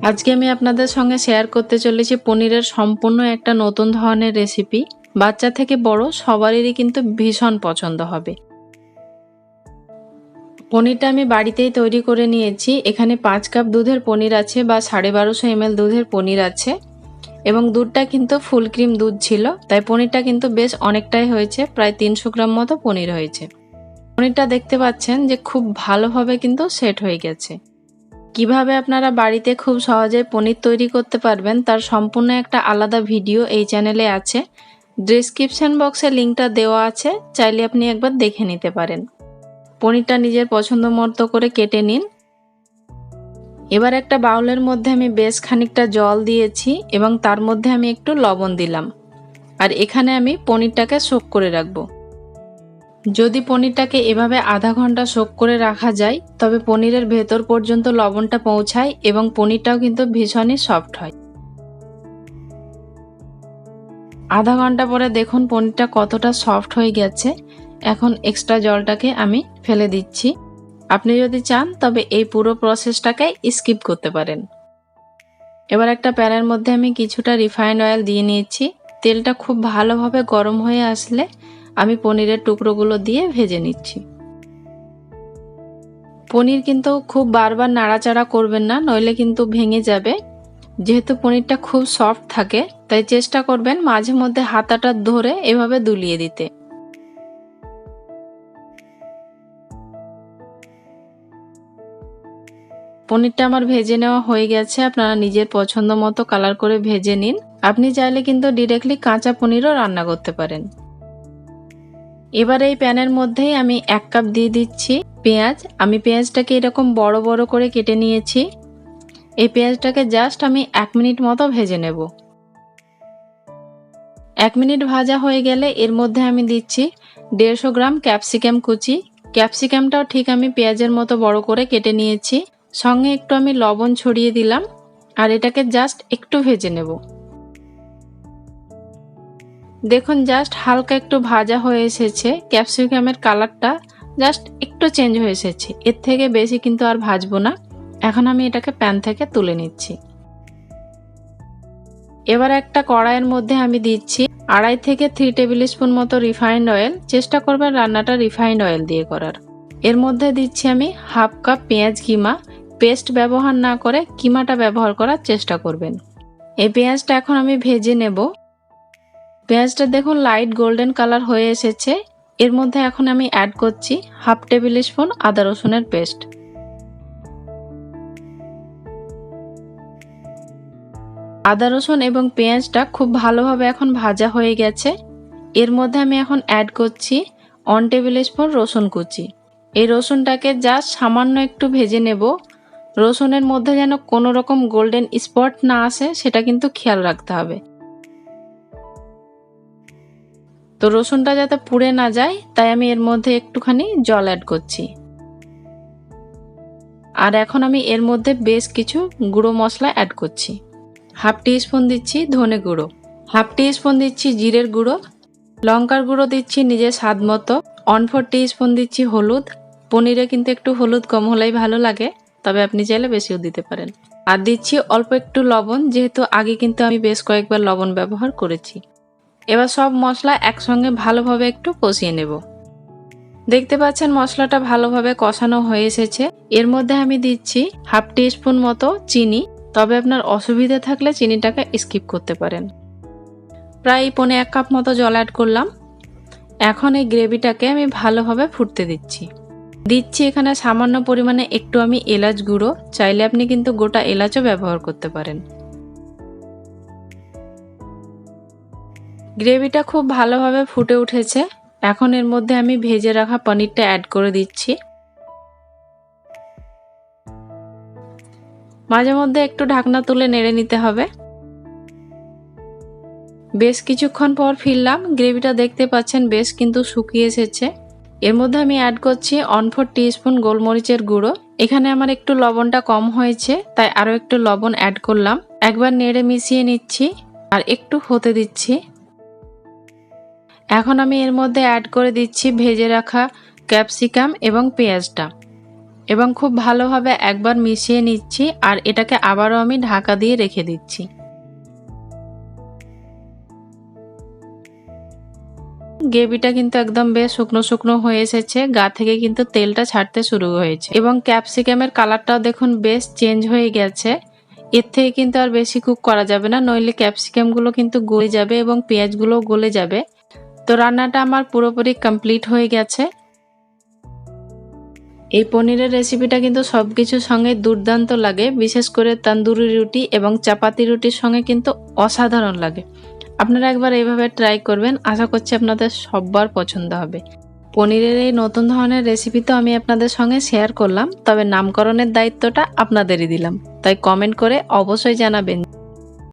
আজকে আমি আপনাদের সঙ্গে শেয়ার করতে চলেছি পনিরের সম্পূর্ণ একটা নতুন ধরনের রেসিপি। বাচ্চা থেকে বড় সবারই কিন্তু ভীষণ পছন্দ হবে। পনিরটা আমি বাড়িতেই তৈরি করে নিয়েছি। এখানে 5 কাপ দুধের পনির আছে বা 1250 ml দুধের পনির আছে এবং দুধটা কিন্তু ফুল ক্রিম দুধ ছিল, তাই পনিরটা কিন্তু বেশ অনেকটাই হয়েছে, প্রায় 300 গ্রাম মতো পনির হয়েছে। পনিরটা দেখতে পাচ্ছেন যে খুব ভালোভাবে কিন্তু সেট হয়ে গেছে। কিভাবে আপনারা বাড়িতে খুব সহজে পনির তৈরি করতে পারবেন তার সম্পূর্ণ একটা আলাদা ভিডিও এই চ্যানেলে আছে। ডেসক্রিপশন বক্সে লিংকটা দেওয়া আছে, চাইলে আপনি একবার দেখে নিতে পারেন। পনিরটা নিজের পছন্দ মতো করে কেটে নিন। এবার একটা বাউলের মধ্যে আমি বেশ খানিকটা জল দিয়েছি এবং তার মধ্যে আমি একটু লবণ দিলাম। আর এখানে আমি পনিরটাকে সোক করে রাখবো। যদি পনিরটাকে এভাবে আধা ঘন্টা সোক করে রাখা যায় তবে পনিরের ভেতর পর্যন্ত লবণটা পৌঁছায় এবং পনিরটাও কিন্তু ভীষণই সফট হয়। আধা ঘন্টা পরে দেখুন পনিরটা কতটা সফট হয়ে গেছে। এখন এক্সট্রা জলটাকে আমি ফেলে দিচ্ছি। আপনি যদি চান তবে এই পুরো প্রসেসটাকে স্কিপ করতে পারেন। এবার একটা প্যানের মধ্যে আমি কিছুটা রিফাইন্ড অয়েল দিয়ে নিয়েছি। তেলটা খুব ভালোভাবে গরম হয়ে আসলে আমি পনিরের টুকরোগুলো দিয়ে ভেজে নিচ্ছি। পনির কিন্তু খুব বারবার নাড়াচাড়া করবেন না, নইলে কিন্তু ভেঙে যাবে। যেহেতু পনিরটা খুব সফট থাকে তাই চেষ্টা করবেন মাঝে মধ্যে হাতাটা ধরে এভাবে দুলিয়ে দিতে। পনিরটা আমার ভেজে নেওয়া হয়ে গেছে। আপনারা নিজের পছন্দ মতো কালার করে ভেজে নিন। আপনি চাইলে কিন্তু ডিরেক্টলি কাঁচা পনিরও রান্না করতে পারেন। এবার এই প্যানের মধ্যেই আমি 1 কাপ দিয়ে দিচ্ছি পেঁয়াজ। আমি পেঁয়াজটাকে এরকম বড় বড় করে কেটে নিয়েছি। এই পেঁয়াজটাকে জাস্ট আমি 1 মিনিট মতো ভেজে নেব। 1 মিনিট ভাজা হয়ে গেলে এর মধ্যে আমি দিচ্ছি 150 গ্রাম ক্যাপসিকাম কুচি। ক্যাপসিকামটাও ঠিক আমি পেঁয়াজের মতো বড় করে কেটে নিয়েছি। সঙ্গে একটু আমি লবণ ছড়িয়ে দিলাম আর এটাকে জাস্ট একটু ভেজে নেব। দেখুন জাস্ট হালকা একটু ভাজা হয়ে এসেছে, ক্যাপসিকামের কালারটা জাস্ট একটু চেঞ্জ হয়ে এসেছে। এর থেকে বেশি কিন্তু আর ভাজবো না। এখন আমি এটাকে প্যান থেকে তুলে নিচ্ছি। এবার একটা কড়াইয়ের মধ্যে আমি দিচ্ছি 2.5 থেকে 3 টেবিল স্পুন মতো রিফাইন্ড অয়েল। চেষ্টা করবেন রান্নাটা রিফাইন্ড অয়েল দিয়ে করার। এর মধ্যে দিচ্ছি আমি 1/2 কাপ পেঁয়াজ কিমা। পেস্ট ব্যবহার না করে কিমাটা ব্যবহার করার চেষ্টা করবেন। এই পেঁয়াজটা এখন আমি ভেজে নেব। পেঁয়াজটা দেখুন লাইট গোল্ডেন কালার হয়ে এসেছে। এর মধ্যে এখন আমি অ্যাড করছি 1/2 টেবিল স্পুন আদা রসুনের পেস্ট। আদা রসুন এবং পেঁয়াজটা খুব ভালোভাবে এখন ভাজা হয়ে গেছে। এর মধ্যে আমি এখন অ্যাড করছি 1 টেবিল স্পুন রসুন কুচি। এই রসুনটাকে জাস্ট সামান্য একটু ভেজে নেব। রসুনের মধ্যে যেন কোনো রকম গোল্ডেন স্পট না আসে সেটা কিন্তু খেয়াল রাখতে হবে। তো রসুনটা যাতে পুড়ে না যায় তাই আমি এর মধ্যে একটুখানি জল অ্যাড করছি। আর এখন আমি এর মধ্যে বেশ কিছু গুঁড়ো মশলা অ্যাড করছি। 1/2 টিস্পুন দিচ্ছি ধনে গুঁড়ো, 1/2 টিস্পুন দিচ্ছি জিরের গুঁড়ো, লঙ্কার গুঁড়ো দিচ্ছি নিজের স্বাদ মতো, 1/4 টিস্পুন দিচ্ছি হলুদ। পনিরে কিন্তু একটু হলুদ কম হলেই ভালো লাগে, তবে আপনি চাইলে বেশিও দিতে পারেন। আর দিচ্ছি অল্প একটু লবণ, যেহেতু আগে কিন্তু আমি বেশ কয়েকবার লবণ ব্যবহার করেছি। এবার সব মশলা একসঙ্গে ভালোভাবে একটু কষিয়ে নেব। দেখতে পাচ্ছেন মশলাটা ভালোভাবে কষানো হয়ে এসেছে। এর মধ্যে আমি দিচ্ছি 1/2 টিস্পুন মতো চিনি, তবে আপনার অসুবিধা থাকলে চিনিটাকে স্কিপ করতে পারেন। প্রায় 1.25 কাপ মতো জল অ্যাড করলাম। এখন এই গ্রেভিটাকে আমি ভালোভাবে ফুটতে দিচ্ছি এখানে সামান্য পরিমাণে একটু আমি এলাচ গুঁড়ো, চাইলে আপনি কিন্তু গোটা এলাচও ব্যবহার করতে পারেন। গ্রেভিটা খুব ভালোভাবে ফুটে উঠেছে। এখন এর মধ্যে আমি ভেজে রাখা পনিরটা অ্যাড করে দিচ্ছি। মাঝে মধ্যে একটু ঢাকনা তুলে নেড়ে নিতে হবে। বেশ কিছুক্ষণ পর ফিরলাম। গ্রেভিটা দেখতে পাচ্ছেন বেশ কিন্তু শুকিয়ে এসেছে। এর মধ্যে আমি অ্যাড করছি 1/4 টিস্পুন গোলমরিচের গুঁড়ো। এখানে আমার একটু লবণটা কম হয়েছে তাই আরো একটু লবণ অ্যাড করলাম। একবার নেড়ে মিশিয়ে নিচ্ছি আর একটু হতে দিচ্ছি। এখন আমি এর মধ্যে অ্যাড করে দিচ্ছি ভেজে রাখা ক্যাপসিকাম এবং পেঁয়াজটা। এবং খুব ভালোভাবে একবার মিশিয়ে নিচ্ছি আর এটাকে আবারও আমি ঢাকা দিয়ে রেখে দিচ্ছি। গ্রেভিটা কিন্তু একদম বেশ শুকনো শুকনো হয়ে এসেছে, গা থেকে কিন্তু তেলটা ছাড়তে শুরু হয়েছে এবং ক্যাপসিকামের কালারটাও দেখুন বেশ চেঞ্জ হয়ে গেছে। এর থেকে কিন্তু আর বেশি কুক করা যাবে না, নইলে ক্যাপসিকামগুলো কিন্তু গলে যাবে এবং পেঁয়াজগুলো গলে যাবে। তো রান্নাটা আমার পুরোপুরি কমপ্লিট হয়ে গেছে। এই পনিরের রেসিপিটা কিন্তু সবকিছুর সঙ্গে দুর্দান্ত লাগে, বিশেষ করে তন্দুরি রুটি এবং চাপাতি রুটির সঙ্গে কিন্তু অসাধারণ লাগে। আপনারা একবার এইভাবে ট্রাই করবেন, আশা করছি আপনাদের সবার পছন্দ হবে। পনিরের এই নতুন ধরনের রেসিপি তো আমি আপনাদের সঙ্গে শেয়ার করলাম, তবে নামকরণের দায়িত্বটা আপনাদেরই দিলাম, তাই কমেন্ট করে অবশ্যই জানাবেন